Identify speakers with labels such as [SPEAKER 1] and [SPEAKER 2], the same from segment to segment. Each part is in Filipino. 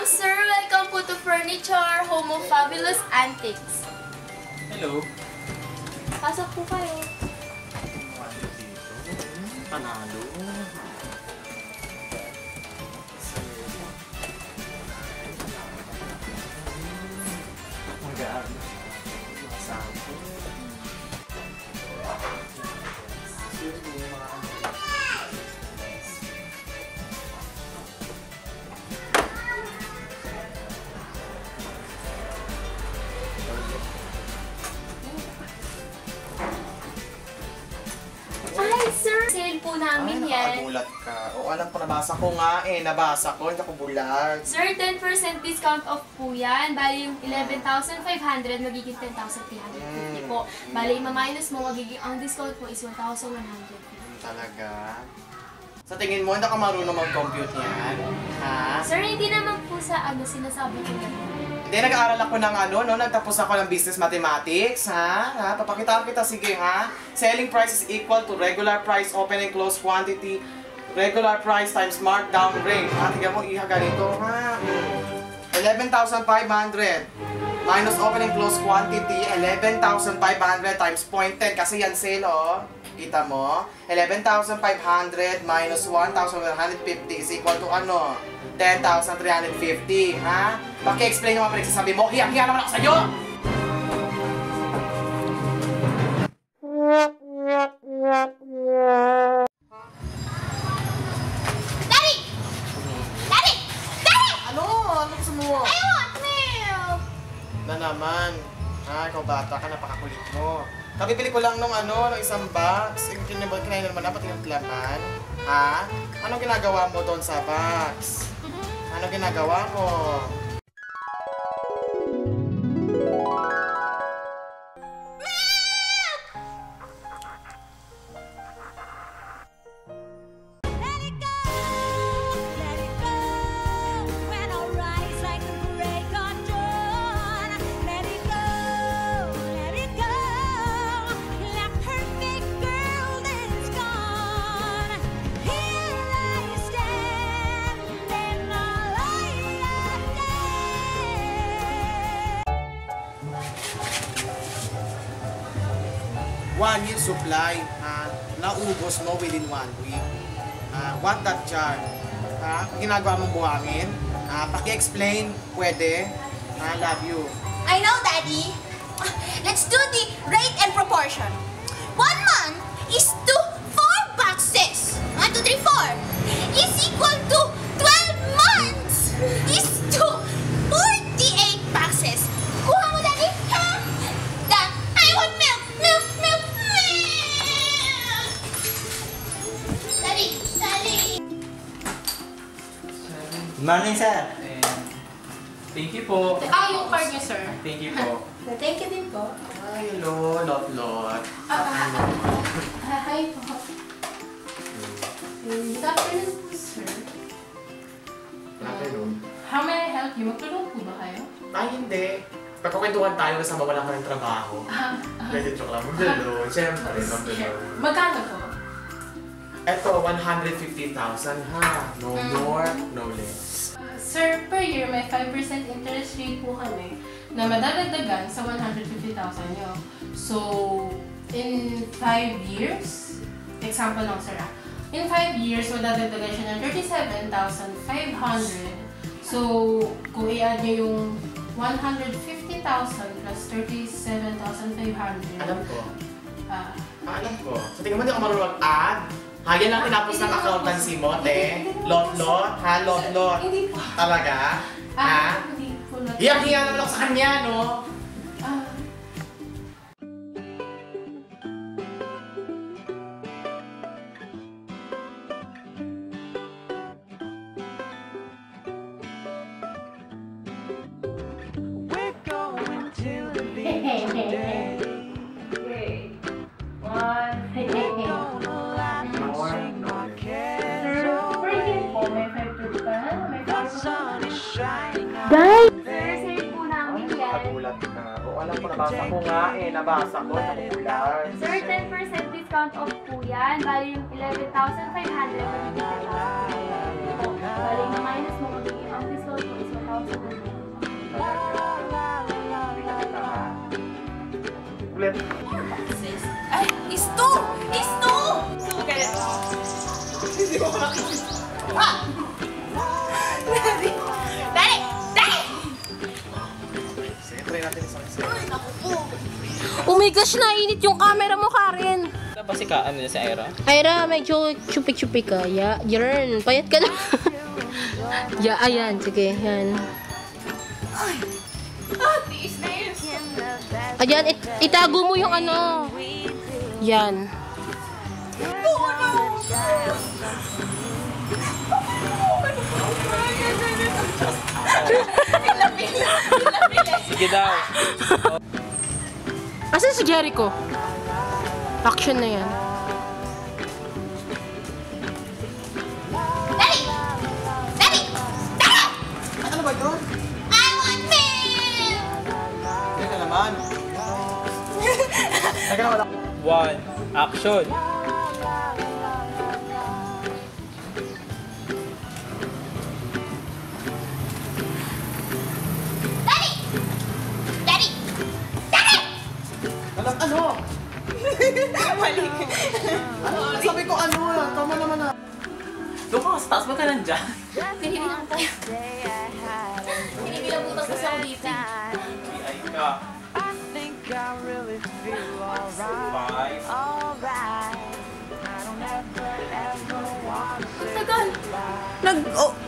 [SPEAKER 1] Sir, welcome po to Furniture, Home of Fabulous Antiques.
[SPEAKER 2] Hello.
[SPEAKER 1] Pasok po kayo.
[SPEAKER 2] Panalo. Magaan. Masampo.
[SPEAKER 1] Ay, sir, sale po namin yan.
[SPEAKER 2] Nakagulat ka. O, alam ko, nabasa ko nga eh. Nabasa ko, hindi ako bulag.
[SPEAKER 1] Sir, 10% discount off po yan. Bali yung 11,500, magiging 10,350 po. Bali, ma-minus mo, magiging ang discount po is 1,150.
[SPEAKER 2] Talaga? Sa tingin mo, hindi ka marunong mag-compute yan? Ha?
[SPEAKER 1] Sir, hindi naman po sa sinasabi ko yan.
[SPEAKER 2] Hindi, nag-aaral ako ng nagtapos ako ng business mathematics, ha? Papakitaan kita, sige, ha? Selling price is equal to regular price, open and close quantity, regular price times markdown rate. Ha? Tignan mo, iha ganito, ha? 11,500 minus open and close quantity, 11,500 times 0.10, kasi yan sale, oh. Kita mo? 11,500 minus 1,150 is equal to 10,350, ha? Paki-explain yung mga pinagsasabi mo. Hiyang-hiya naman ako sa'yo!
[SPEAKER 1] Daddy! Daddy! Daddy!
[SPEAKER 2] Ano? Ano gusto mo?
[SPEAKER 1] I want milk!
[SPEAKER 2] Na naman. Ha? Ikaw bata ka, napakakulit mo. Kabibili ko lang nung isang box. Kinain naman na, pati yung laman. Ha? Anong ginagawa mo doon sa box? Anong ginagawa mo? One year supply, naubos mo within 1 week. Want that jar? Ginagawa mong buhangin? Paki-explain, pwede? Love you.
[SPEAKER 3] I know, Daddy. Let's do the rate and proportion. 1 month is to 4 boxes. 1, 2, 3, 4 is equal to 12 months is to 48 boxes. Kuha mo, Daddy? Ha? I want milk, milk, milk, milk. Daddy, Daddy.
[SPEAKER 4] Good morning, sir.
[SPEAKER 5] Thank you po.
[SPEAKER 1] Yung card niyo, sir.
[SPEAKER 5] Thank you po.
[SPEAKER 1] Thank you din po.
[SPEAKER 2] Ay, hello, lot.
[SPEAKER 1] Hi po. Good afternoon po, sir. How may I help you? Magtulong po ba kayo?
[SPEAKER 2] Ay, hindi. Pagkukwentuhan tayo kasi mawala ka ng trabaho. Pwede joke lang. Magbelo. Siyempre, magbelo.
[SPEAKER 1] Magkano po?
[SPEAKER 2] Eto, 150,000 ha. No more, no less.
[SPEAKER 6] Sir, per year may 5% interest rate po kami na madadagdagan sa 150,000 nyo. So, in 5 years, example lang sir in 5 years, madadagdagan siya ng 37,500. So, kung i-add nyo yung 150,000 plus 37,500.
[SPEAKER 2] Alam ko. Alam ko. So, tingnan mo, hindi ako marunong mag-add. Yan lang tinapos ng accountancy mo, te. Lot. Ha? Lot.
[SPEAKER 6] Hindi po.
[SPEAKER 2] Talaga? Ha?
[SPEAKER 6] Hindi po.
[SPEAKER 2] Hiyang-hiya naman ako sa kanya, no?
[SPEAKER 1] Guys! Sir, po namin yan.
[SPEAKER 2] Nagulat ka. O, alam ko, nabasa ko nga eh. Nabasa ko, nagulat.
[SPEAKER 1] Sir, 10% discount off po yan. Bali yung 11,500 magiging 10,000. Bali yung minus mo magiging ang discount po is 1,150.
[SPEAKER 3] Daddy! Daddy! Daddy!
[SPEAKER 2] Sige, try natin isang isa.
[SPEAKER 6] Oh my gosh, nainit yung camera mo, Karen.
[SPEAKER 5] Ba si ka, ano si Ira?
[SPEAKER 6] Ira, medyo chupik-chupik ka. Yarn, payat ka na. Ayan, sige, yan.
[SPEAKER 3] Tiis na yun.
[SPEAKER 6] Ayan, itago mo yung ano. Yan.
[SPEAKER 5] Sige daw.
[SPEAKER 6] Asan si Jericho? Action na yan.
[SPEAKER 3] Daddy! Daddy! Daddy!
[SPEAKER 2] Ano ba yun?
[SPEAKER 3] I want milk!
[SPEAKER 2] Teka naman. Teka naman.
[SPEAKER 5] 1, action.
[SPEAKER 3] Daddy! Daddy! Daddy!
[SPEAKER 2] Ano?
[SPEAKER 3] Mali.
[SPEAKER 2] Ano? Sabi ko ano lang. Tama naman na.
[SPEAKER 5] Doon ka sa taas, ba ka nandyan?
[SPEAKER 1] Binibilang tayo. Binibilang butas kasi ako dito.
[SPEAKER 5] Ay ka. 5.
[SPEAKER 1] Tagal.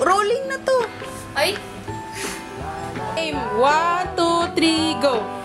[SPEAKER 4] Rolling na to.
[SPEAKER 1] Ay,
[SPEAKER 6] Game 1, 2, 3, go!